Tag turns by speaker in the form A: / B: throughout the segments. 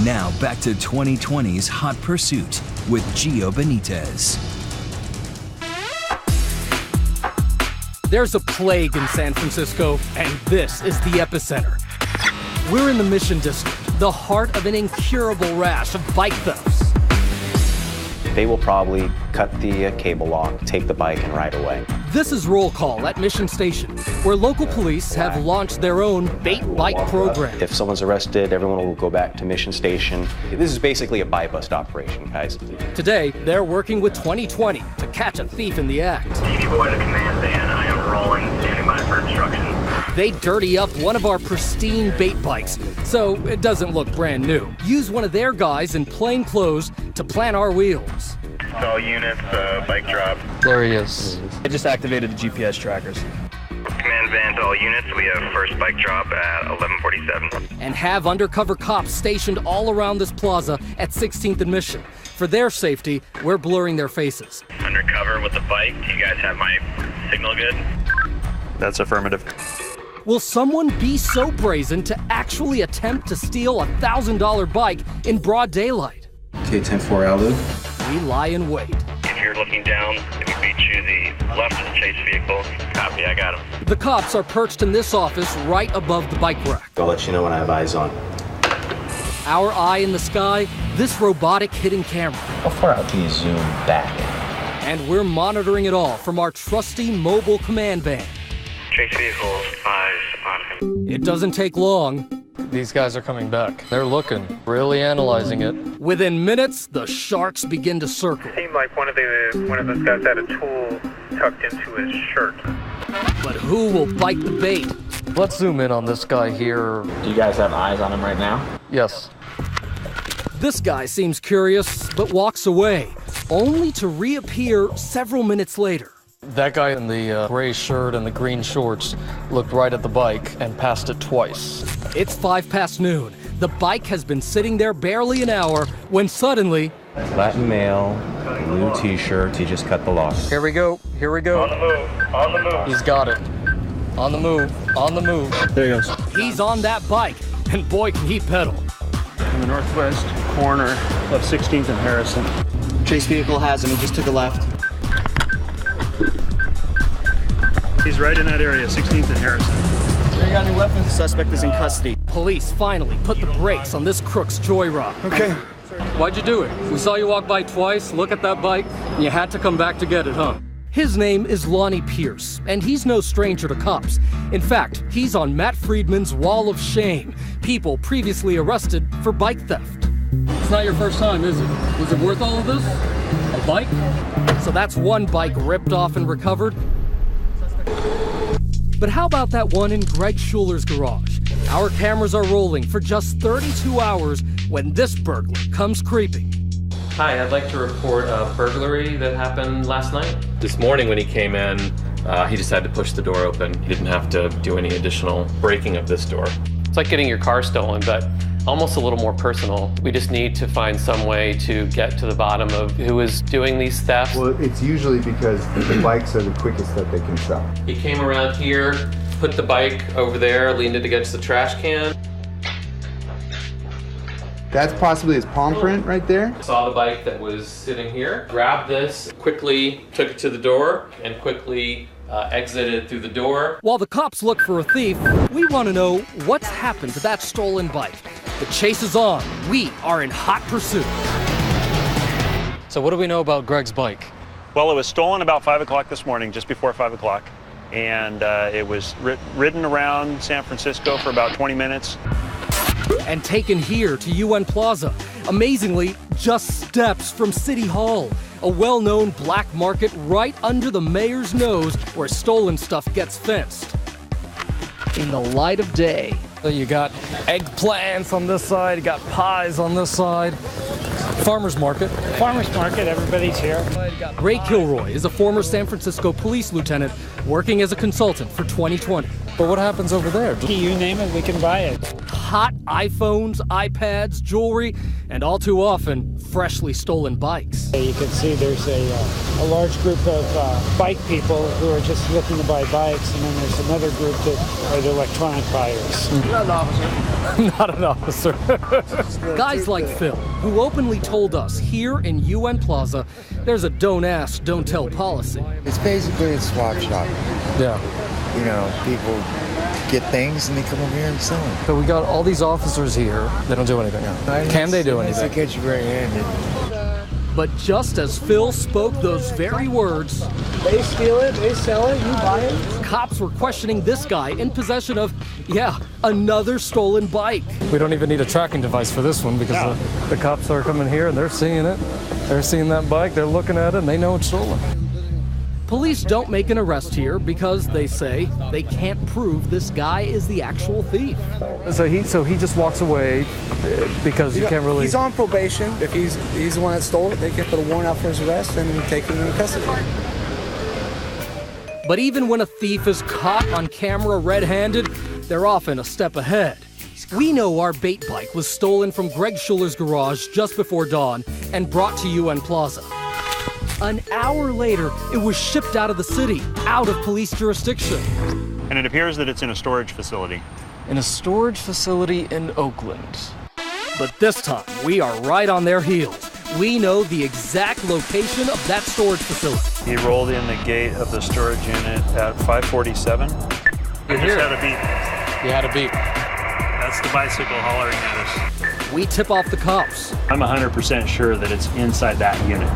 A: Now back to 2020's Hot Pursuit with Gio Benitez.
B: There's a plague in San Francisco, and this is the epicenter. We're in the Mission District, the heart of an incurable rash of bike thefts.
C: They will probably cut the cable lock, take the bike, and ride away.
B: This is Roll Call at Mission Station, where local police have launched their own bait bike program.
C: If someone's arrested, everyone will go back to Mission Station. This is basically a buy bust operation, guys.
B: Today, they're working with 2020 to catch a thief in the act.
D: TV boy to command van, I am rolling, standing by for instructions.
B: They dirty up one of our pristine bait bikes, so it doesn't look brand new. Use one of their guys in plain clothes to plant our wheels.
D: All units, bike drop.
E: There he is. I just activated the GPS trackers.
D: Command van to all units, we have first bike drop at 11:47.
B: And have undercover cops stationed all around this plaza at 16th and Mission. For their safety, we're blurring their faces.
D: Undercover with the bike, do you guys have my signal good?
F: That's affirmative.
B: Will someone be so brazen to actually attempt to steal a $1,000 bike in broad daylight?
G: Okay, 10-4 Alu.
B: We lie in wait.
D: If you're looking down, it would be to the left of the chase vehicle. Copy, I got him.
B: The cops are perched in this office right above the bike rack.
C: I'll let you know when I have eyes on.
B: Our eye in the sky, this robotic hidden camera.
C: How far out can you zoom back?
B: And we're monitoring it all from our trusty mobile command van.
D: Chase vehicles, eyes on him.
B: It doesn't take long.
E: These guys are coming back. They're looking, really analyzing it.
B: Within minutes, the sharks begin to circle.
D: Seemed like one of those guys had a tool tucked into his shirt.
B: But who will bite the bait?
E: Let's zoom in on this guy here.
C: Do you guys have eyes on him right now?
E: Yes.
B: This guy seems curious, but walks away, only to reappear several minutes later.
E: That guy in the gray shirt and the green shorts looked right at the bike and passed it twice.
B: It's 5 past noon. The bike has been sitting there barely an hour when suddenly...
C: Latin male, blue t-shirt, he just cut the lock.
E: Here we go, here we go.
D: On the move, on the move.
E: He's got it. On the move, on the move. There he goes.
B: He's on that bike, and boy can he pedal.
F: In the northwest corner of 16th and Harrison.
H: Chase vehicle has him, he just took a left.
F: He's right in that area, 16th and Harrison.
H: You got any weapons? Suspect is in custody.
B: Police finally put the brakes on this crook's joyride.
H: Okay.
B: Why'd you do it? We saw you walk by twice, look at that bike, and you had to come back to get it, huh? His name is Lonnie Pierce, and he's no stranger to cops. In fact, he's on Matt Friedman's wall of shame. People previously arrested for bike theft. It's not your first time, is it? Was it worth all of this? A bike? So that's one bike ripped off and recovered. But how about that one in Greg Schuler's garage? Our cameras are rolling for just 32 hours when this burglar comes creeping.
I: Hi, I'd like to report a burglary that happened last night. This morning when he came in, he just had to push the door open. He didn't have to do any additional breaking of this door. It's like getting your car stolen, but almost a little more personal. We just need to find some way to get to the bottom of who is doing these thefts.
J: Well, it's usually because the bikes are the quickest that they can sell.
I: He came around here, put the bike over there, leaned it against the trash can.
J: That's possibly his palm print right there.
I: Saw the bike that was sitting here, grabbed this, quickly took it to the door, and quickly exited through the door.
B: While the cops look for a thief, we want to know what's happened to that stolen bike. The chase is on. We are in hot pursuit.
E: So what do we know about Greg's bike?
F: Well, it was stolen about 5 o'clock this morning, just before 5 o'clock. And it was ridden around San Francisco for about 20 minutes.
B: And taken here to UN Plaza. Amazingly, just steps from City Hall, a well-known black market right under the mayor's nose where stolen stuff gets fenced. In the light of day.
E: So you got eggplants on this side, you got pies on this side. Farmer's market.
H: Farmer's market, everybody's here.
B: Ray Kilroy is a former San Francisco police lieutenant working as a consultant for 2020.
E: But what happens over there?
H: You name it, we can buy it.
B: Hot iPhones, iPads, jewelry, and all too often, freshly stolen bikes.
H: You can see there's a large group of bike people who are just looking to buy bikes, and then there's another group that are the electronic buyers.
E: Not an officer. Not an officer.
B: Guys like Phil, who openly told us here in UN Plaza, there's a don't ask, don't tell policy.
G: It's basically a swap shop.
E: Yeah.
G: You know, people get things and they come over here and sell them.
E: So we got all these officers here. They don't do anything.
G: No.
E: Can they do anything?
G: They catch you red-handed.
B: But just as Phil spoke those very words,
H: They steal it, they sell it, you buy it.
B: cops were questioning this guy in possession of, another stolen bike.
E: We don't even need a tracking device for this one because the cops are coming here and they're seeing it. They're seeing that bike, they're looking at it, and they know it's stolen.
B: Police don't make an arrest here because they say they can't prove this guy is the actual thief.
E: So he just walks away because you can't really...
K: He's on probation. If he's the one that stole it, they can put a warrant out for his arrest and take him into custody.
B: But even when a thief is caught on camera red-handed, they're often a step ahead. We know our bait bike was stolen from Greg Schuller's garage just before dawn and brought to UN Plaza. An hour later, it was shipped out of the city, out of police jurisdiction.
F: And it appears that it's in a storage facility.
E: In a storage facility in Oakland.
B: But this time, we are right on their heels. We know the exact location of that storage facility.
F: He rolled in the gate of the storage unit at 5:47.
I: You're
F: Just
I: here.
F: had a beep.
I: You had a beep.
F: That's the bicycle hollering at us.
B: We tip off the cops.
F: I'm 100% sure that it's inside that unit.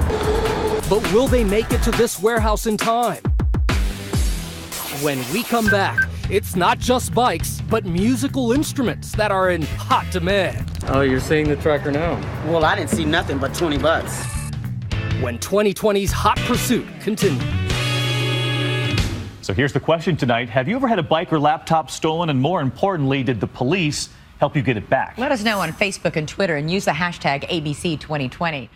B: But will they make it to this warehouse in time? When we come back, it's not just bikes, but musical instruments that are in hot demand.
E: Oh, you're seeing the tracker now?
H: Well, I didn't see nothing but $20.
B: When 2020's Hot Pursuit continues.
L: So here's the question tonight. Have you ever had a bike or laptop stolen? And more importantly, did the police help you get it back?
M: Let us know on Facebook and Twitter and use the hashtag ABC2020.